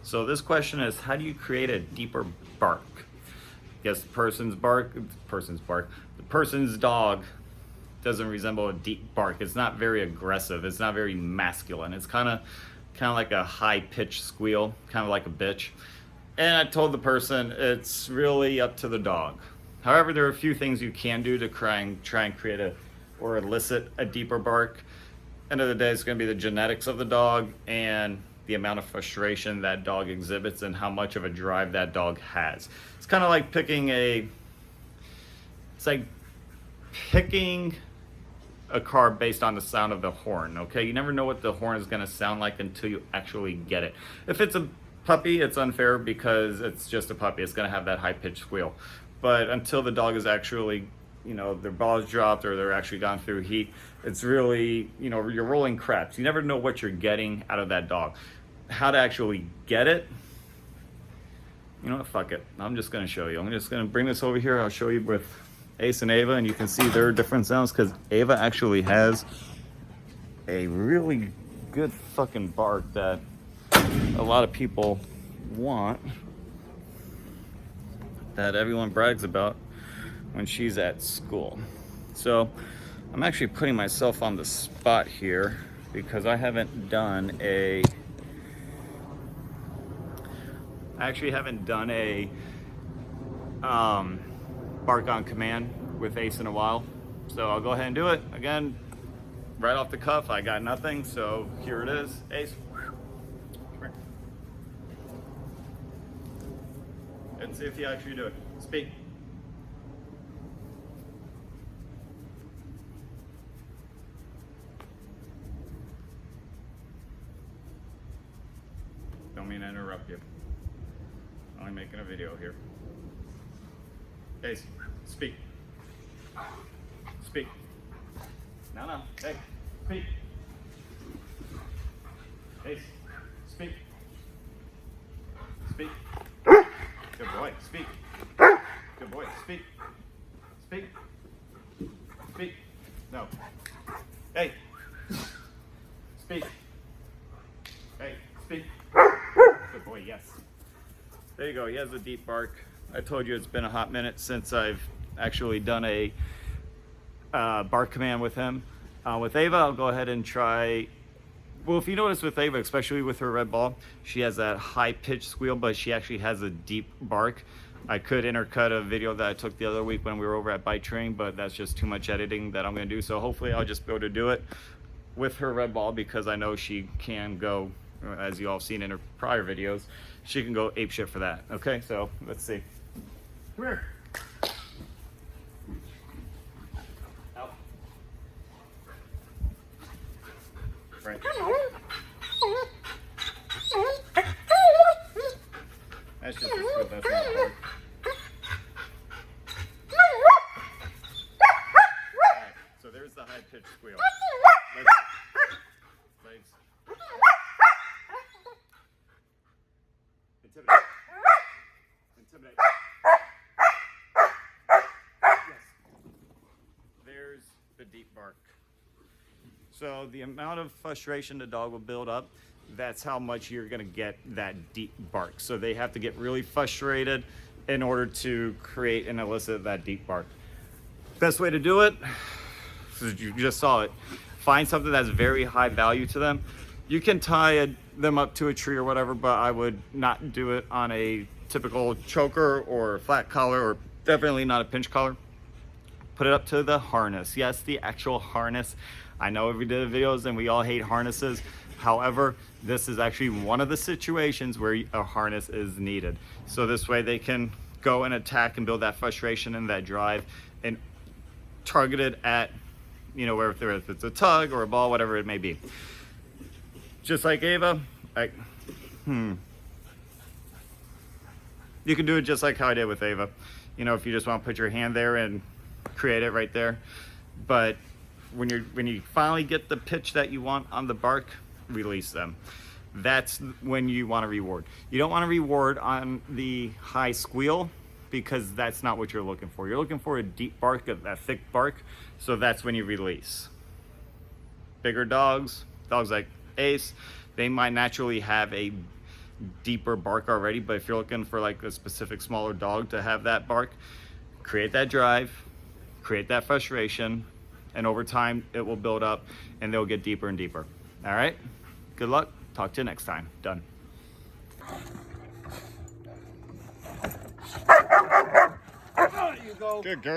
So this question is, how do you create a deeper bark? Yes, the person's dog doesn't resemble a deep bark. It's not very aggressive. It's not very masculine. It's kind of like a high-pitched squeal, kind of like a bitch. And I told the person it's really up to the dog. However, there are a few things you can do to try and create or elicit a deeper bark. End of the day, it's going to be the genetics of the dog and the amount of frustration that dog exhibits and how much of a drive that dog has. It's kind of like picking a car based on the sound of the horn, okay? You never know what the horn is going to sound like until you actually get it. If it's a puppy, it's unfair because it's just a puppy. It's going to have that high-pitched squeal. But until the dog is actually, their balls dropped or they're actually gone through heat, it's really, you're rolling craps. You never know what you're getting out of that dog. How to actually get it, fuck it. I'm just going to show you. I'm just going to bring this over here. I'll show you with Ace and Ava, and you can see their different sounds because Ava actually has a really good fucking bark that a lot of people want, that everyone brags about when she's at school. So I'm actually putting myself on the spot here because I haven't done a bark on command with Ace in a while. So I'll go ahead and do it. Again, right off the cuff, I got nothing, so here it is. Ace. Let's see if you actually do it. Speak. Don't mean to interrupt you. I'm only making a video here. Ace, speak. Speak. No. Hey, speak. Ace, speak. Speak. Good boy, speak. Good boy, speak. Speak. Speak. No. Hey. Speak. Hey, speak. Good boy, yes. There you go, he has a deep bark. I told you it's been a hot minute since I've actually done a bark command with him. With Ava, I'll go ahead and try. Well, if you notice with Ava, especially with her red ball, she has that high-pitched squeal, but she actually has a deep bark. I could intercut a video that I took the other week when we were over at Bite Train, but that's just too much editing that I'm going to do. So hopefully I'll just be able to do it with her red ball because I know she can go, as you all have seen in her prior videos, she can go apeshit for that. Okay, so let's see. Come here. Out. Right. That's just a squeal, that's not hard. Alright, so there's the high-pitched squeal. Legs. Intimidate. Intimidate. Yes. There's the deep bark. So the amount of frustration the dog will build up, that's how much you're going to get that deep bark. So they have to get really frustrated in order to create and elicit that deep bark. Best way to do it, you just saw it, find something that's very high value to them. You can tie them up to a tree or whatever, but I would not do it on a typical choker or flat collar, or definitely not a pinch collar. Put it up to the harness. Yes, the actual harness. I know we did videos and we all hate harnesses. However, this is actually one of the situations where a harness is needed. So this way they can go and attack and build that frustration and that drive and target it at, if it's a tug or a ball, whatever it may be. Just like Ava, you can do it just like how I did with Ava. If you just want to put your hand there and create it right there. But when you finally get the pitch that you want on the bark, release them. That's when you want to reward. You don't want to reward on the high squeal because that's not what you're looking for. You're looking for a deep bark, a thick bark, so that's when you release. Bigger dogs like Ace, they might naturally have a deeper bark already, but if you're looking for like a specific smaller dog to have that bark, create that drive, create that frustration, and over time it will build up and they'll get deeper and deeper. All right, good luck. Talk to you next time. Done. You go. Good girl.